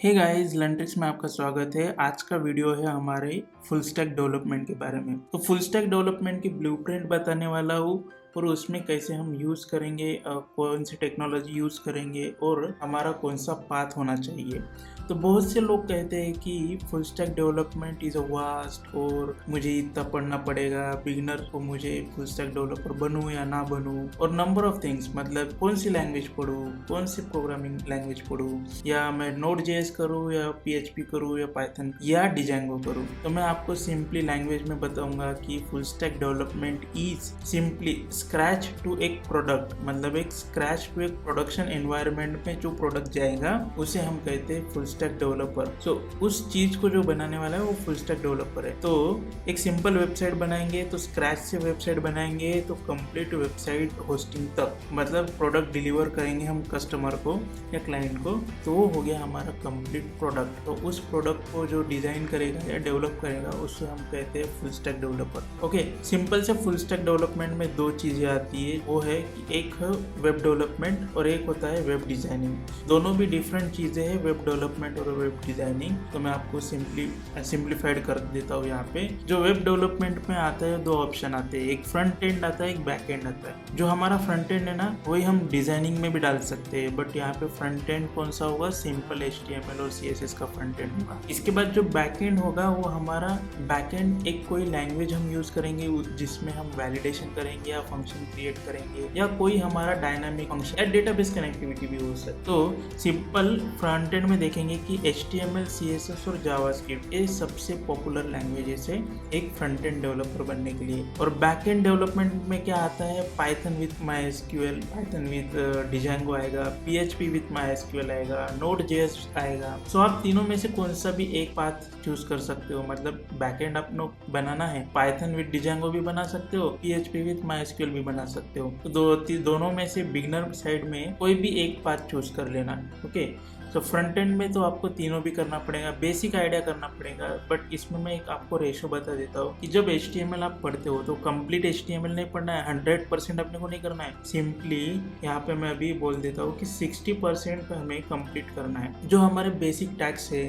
Hey guys, लर्नट्रिक्स में आपका स्वागत है। आज का वीडियो है हमारे फुल स्टैक डेवलपमेंट के बारे में। तो फुल स्टैक डेवलपमेंट की ब्लूप्रिंट बताने वाला हूँ और उसमें कैसे हम यूज़ करेंगे, कौन सी टेक्नोलॉजी यूज़ करेंगे और हमारा कौन सा पाथ होना चाहिए। तो बहुत से लोग कहते हैं कि full stack development is a vast और मुझे इतना पढ़ना पड़ेगा, बिगिनर को मुझे फुल स्टैक डेवलपर बनूँ या ना बनूँ, और नंबर ऑफ थिंग्स, मतलब कौन सी लैंग्वेज पढूँ, कौन सी प्रोग्रामिंग लैंग्वेज पढूँ, या मैं नोड.js करूँ या PHP करूँ या पाइथन या डिजांगो करूँ। तो मैं आपको सिंपली लैंग्वेज में बताऊंगा कि full stack development is simply scratch to एक प्रोडक्ट, मतलब एक स्क्रैच टू एक प्रोडक्शन एनवायरनमेंट में जो प्रोडक्ट जाएगा उसे हम कहते हैं फुल स्टैक डेवलपर। सो उस चीज को जो बनाने वाला है वो फुल स्टैक डेवलपर है। तो एक सिंपल वेबसाइट बनाएंगे तो स्क्रैच से वेबसाइट बनाएंगे तो कंप्लीट वेबसाइट होस्टिंग तक, मतलब प्रोडक्ट डिलीवर करेंगे हम कस्टमर को या क्लाइंट को, तो वो हो गया हमारा कंप्लीट प्रोडक्ट। तो उस प्रोडक्ट को जो डिजाइन करेगा या डेवलप करेगा उससे हम कहते हैं full stack developer. Okay, simple से फुल स्टैक डेवलपमेंट में दो चीजें आती है, वो है कि एक है वेब डेवलपमेंट और एक होता है वेब डिजाइनिंग। दोनों भी डिफरेंट चीजें हैं, वेब डेवलपमेंट और वेब डिजाइनिंग। तो मैं आपको सिंप्लीफाइड कर देता हूँ। यहाँ पे जो वेब डेवलपमेंट में आता है दो ऑप्शन आते हैं, एक फ्रंट एंड आता है, एक बैक एंड आता है। जो हमारा फ्रंट एंड है ना, वही हम डिजाइनिंग में भी डाल सकते हैं, बट यहाँ पे फ्रंट एंड कौन सा होगा, सिंपल HTML और CSS का फ्रंट एंड होगा। इसके बाद जो बैक एंड होगा वो हमारा बैक एंड एक कोई लैंग्वेज हम यूज करेंगे जिसमें हम वैलिडेशन करेंगे या फंक्शन क्रिएट करेंगे या कोई हमारा डायनामिक फंक्शन या डेटाबेस कनेक्टिविटी भी हो सकती है। तो सिंपल फ्रंट एंड में देखेंगे कि HTML, CSS और जावास्क्रिप्ट ये सबसे पॉपुलर लैंग्वेजेस है एक फ्रंट एंड डेवलपर बनने के लिए। और बैक एंड डेवलपमेंट में क्या आता है, Python with MySQL, Python with Django आएगा, PHP विथ MySQL आएगा, नोड.js आएगा। सो आप तीनों में से कौन सा भी एक पाथ चूज कर सकते हो, मतलब बैकएंड आपको बनाना है, पाइथन विथ डिजांगो भी बना सकते हो, PHP विथ MySQL भी बना सकते हो। तो दोनों में से बिगनर साइड में कोई भी एक पाथ चूज कर लेना। ओके, तो फ्रंट एंड में तो आपको तीनों भी करना पड़ेगा, बेसिक आइडिया करना पड़ेगा, बट इसमें मैं एक आपको रेशो बता देता हूँ कि जब HTML आप पढ़ते हो तो कंप्लीट HTML नहीं पढ़ना है, 100% अपने को नहीं करना है। सिंपली यहाँ पे मैं अभी बोल देता हूँ कि 60% हमें कंप्लीट करना है। जो हमारे बेसिक टैग्स है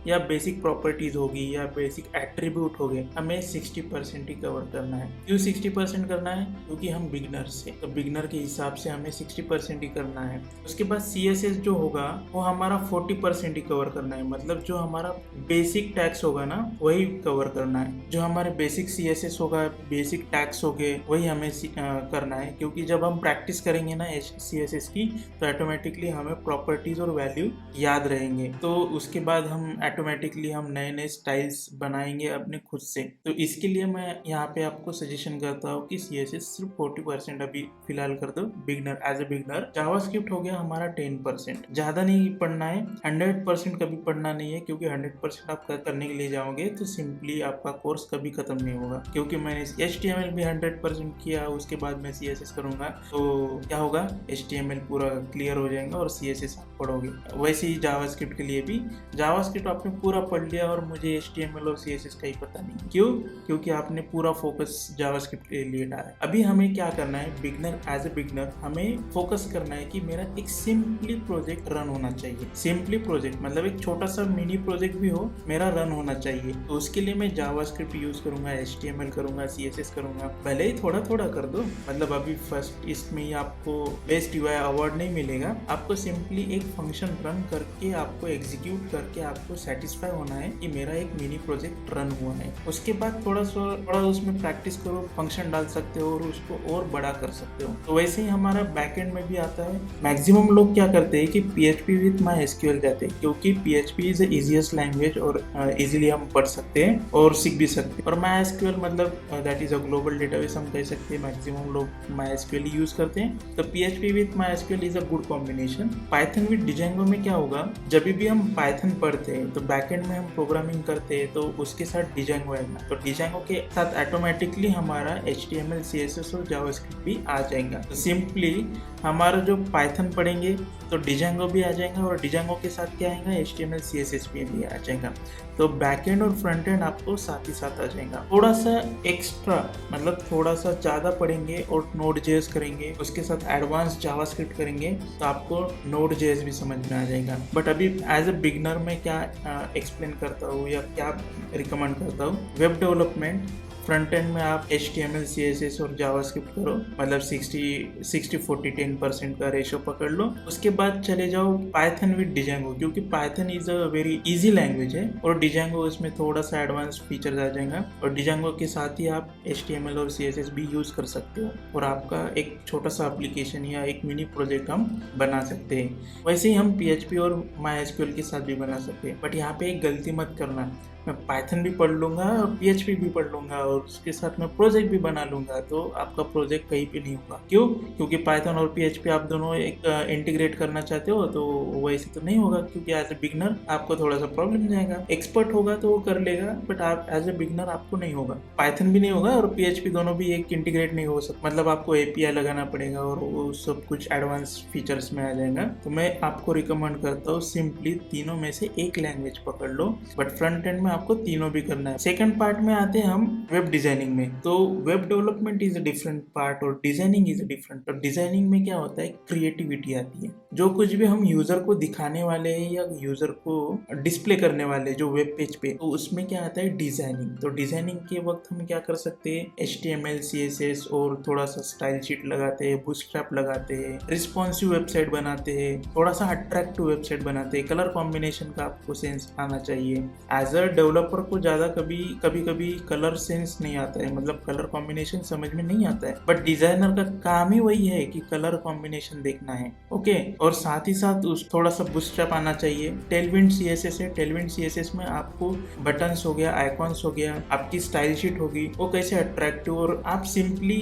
या बेसिक प्रॉपर्टीज होगी या बेसिक एट्रीब्यूट हो गए, हमें 60% ही कवर करना है। क्यों 60% करना है? क्योंकि हम बिगनर्स है, तो बिगनर के हिसाब से हमें 60% ही करना है। उसके बाद CSS जो होगा वो हमारा 40% ही कवर करना है, मतलब जो हमारा बेसिक टैग्स होगा ना वही कवर करना है। जो हमारे बेसिक CSS होगा, बेसिक टैग्स हो गए, वही हमें करना है। क्योंकि जब हम प्रैक्टिस करेंगे ना CSS की तो ऑटोमेटिकली हमें प्रॉपर्टीज और वैल्यू याद रहेंगे, तो उसके बाद हम ऑटोमेटिकली हम नए नए स्टाइल्स बनाएंगे अपने खुद से। तो इसके लिए मैं यहाँ पे आपको सजेशन करता हूँ कि CSS सिर्फ 40% अभी फिलहाल कर दो beginner, as a beginner. JavaScript हो गया हमारा 10%, ज्यादा नहीं पढ़ना है, 100% कभी पढ़ना नहीं है, क्योंकि 100% आप करने के लिए जाओगे तो सिंपली आपका कोर्स कभी खत्म नहीं होगा। क्योंकि मैंने HTML भी 100% किया, उसके बाद मैं CSS करूंगा तो क्या होगा, HTML पूरा क्लियर हो जाएगा और CSS आप पढ़ोगे। वैसे ही जावास्क्रिप्ट के लिए भी, जावास्क्रिप्ट आपने पूरा पढ़ लिया और मुझे HTML और CSS का ही पता नहीं। क्यों? क्योंकि आपने पूरा फोकस जावास्क्रिप्ट के लिए डाला है। अभी हमें क्या करना है, बिगनर, एज ए बिगनर हमें फोकस करना है कि मेरा एक सिंपली प्रोजेक्ट रन होना चाहिए। सिंपली प्रोजेक्ट मतलब एक छोटा सा मिनी प्रोजेक्ट भी हो, मेरा रन होना चाहिए। तो उसके लिए मैं जावास्क्रिप्ट यूज करूंगा, HTML करूंगा, CSS करूंगा। भले ही थोड़ा थोड़ा कर दो, मतलब अभी फर्स्ट इसमें ही आपको बेस्ट UI अवार्ड नहीं मिलेगा। आपको सिंपली एक फंक्शन रन करके, आपको एग्जीक्यूट करके आपको सेटिस्फाई होना है कि मेरा एक मिनी प्रोजेक्ट रन हुआ है। उसके बाद थोड़ा उसमें प्रैक्टिस करो, फंक्शन डाल सकते हो और उसको और बड़ा कर सकते हो। तो वैसे ही हमारा बैकएंड में भी आता है। मैक्सिमम लोग क्या करते हैं कि PHP विथ MySQL जाते हैं, क्योंकि PHP is the easiest language और इजीली हम पढ़ सकते हैं और सीख भी सकते हैं। और MySQL मतलब that is a global database हम कह सकते हैं। मैक्सिमम लोग MySQL यूज करते हैं, तो PHP with MySQL is a good combination. Python with Django में क्या होगा, जब भी हम पाइथन पढ़ते हैं तो बैकएंड में हम प्रोग्रामिंग करते हैं तो उसके साथ डिजांगो आएगा, तो डिजांगो के साथ ऑटोमेटिकली हमारा HTML, CSS और जावास्क्रिप्ट भी आ जाएगा। तो सिंपली हमारा जो पाइथन पढ़ेंगे तो डिजांगो भी आ जाएगा और डिजांगो के साथ क्या आएगा, HTML CSS भी आ जाएगा। तो बैकएंड और फ्रंट एंड आपको साथ ही साथ आ जाएगा। थोड़ा सा एक्स्ट्रा मतलब थोड़ा सा ज़्यादा पढ़ेंगे और Node.js करेंगे, उसके साथ एडवांस जावास्क्रिप्ट करेंगे तो आपको Node.js भी समझ में आ जाएगा। बट अभी एज ए बिगनर मैं क्या एक्सप्लेन करता हूँ या क्या रिकमेंड करता हूँ, वेब डेवलपमेंट फ्रंट एंड में आप HTML CSS और जावास्क्रिप्ट करो, मतलब 60-40-10% का रेशो पकड़ लो। उसके बाद चले जाओ पाइथन विद डिजांगो, क्योंकि Python is a very easy language है और डिजांगो उसमें थोड़ा सा एडवांस फीचर्स आ जाएगा। और डिजांगो के साथ ही आप HTML और CSS भी यूज कर सकते हो और आपका एक छोटा सा एप्लीकेशन या एक मिनी प्रोजेक्ट हम बना सकते हैं। वैसे ही हम PHP और MySQL के साथ भी बना सकते हैं। बट यहाँ पे एक गलती मत करना, मैं पाइथन भी पढ़ लूँगा और PHP भी पढ़ लूँगा और उसके साथ मैं प्रोजेक्ट भी बना लूँगा, तो आपका प्रोजेक्ट कहीं पे नहीं होगा। क्यों? क्योंकि पाइथन और PHP आप दोनों एक इंटीग्रेट करना चाहते हो, तो वैसे तो नहीं होगा, क्योंकि एज ए बिगनर आपको थोड़ा सा प्रॉब्लम जाएगा। एक्सपर्ट होगा तो वो कर लेगा, बट आप एज ए बिगनर आपको नहीं होगा। पाइथन भी नहीं होगा और PHP दोनों भी एक इंटीग्रेट नहीं हो सकता, मतलब आपको API लगाना पड़ेगा और वो सब कुछ एडवांस फीचर्स में आ जाएगा। तो मैं आपको रिकमेंड करता हूँ सिंपली तीनों में से एक लैंग्वेज पकड़ लो, बट फ्रंट एंड में आपको तीनों भी करना है। सेकंड पार्ट में आते हैं हम वेब डिजाइनिंग में। तो web development is a different part और डिजाइनिंग इज अ डिफरेंट। तो डिजाइनिंग में क्या होता है, क्रिएटिविटी आती है। जो कुछ भी हम यूजर को दिखाने वाले हैं या यूजर को डिस्प्ले करने वाले जो वेब पेज पे, तो उसमें क्या आता है, डिजाइनिंग। तो डिजाइनिंग के वक्त हम क्या कर सकते हैं, HTML CSS और थोड़ा सा स्टाइल शीट लगाते हैं, बूटस्ट्रैप लगाते हैं, रिस्पॉन्सिव वेबसाइट बनाते हैं, थोड़ा सा अट्रैक्टिव वेबसाइट बनाते हैं। कलर कॉम्बिनेशन का आपको सेंस आना चाहिए। एज अ डेवलपर को ज्यादा कभी कलर सेंस नहीं आता है, मतलब कलर कॉम्बिनेशन समझ में नहीं आता है, बट डिजाइनर का काम ही वही है कि कलर कॉम्बिनेशन देखना है। ओके, और साथ ही साथ थोड़ा सा बूटस्ट्रैप आना चाहिए। टेलविंड CSS है, टेलविंड CSS में आपको बटन्स हो गया, आइकॉन्स हो गया, आपकी स्टाइल शीट होगी, वो कैसे अट्रैक्टिव, और आप सिंपली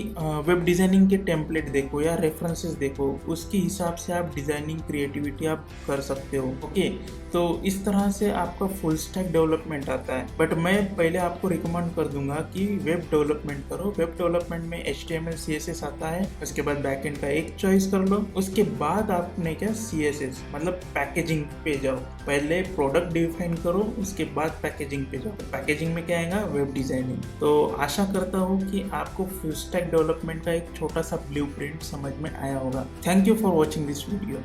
वेब डिजाइनिंग के टेम्पलेट देखो या रेफरेंसेस देखो, उसके हिसाब से आप डिजाइनिंग क्रिएटिविटी आप कर सकते हो। ओके, तो इस तरह से आपका फुल स्टैक डेवलपमेंट आता है। बट मैं पहले आपको रिकमेंड कर दूंगा कि वेब डेवलपमेंट करो। वेब डेवलपमेंट में HTML CSS आता है, उसके बाद बैकएंड का एक चॉइस कर लो, उसके बाद आपने क्या CSS मतलब पैकेजिंग पे जाओ। पहले प्रोडक्ट डिफाइन करो, उसके बाद पैकेजिंग पे जाओ। पैकेजिंग में क्या आएगा, वेब डिजाइनिंग। तो आशा करता हूँ कि आपको फुल स्टैक डेवलपमेंट का एक छोटा सा ब्लूप्रिंट समझ में आया होगा। Thank you for watching this video.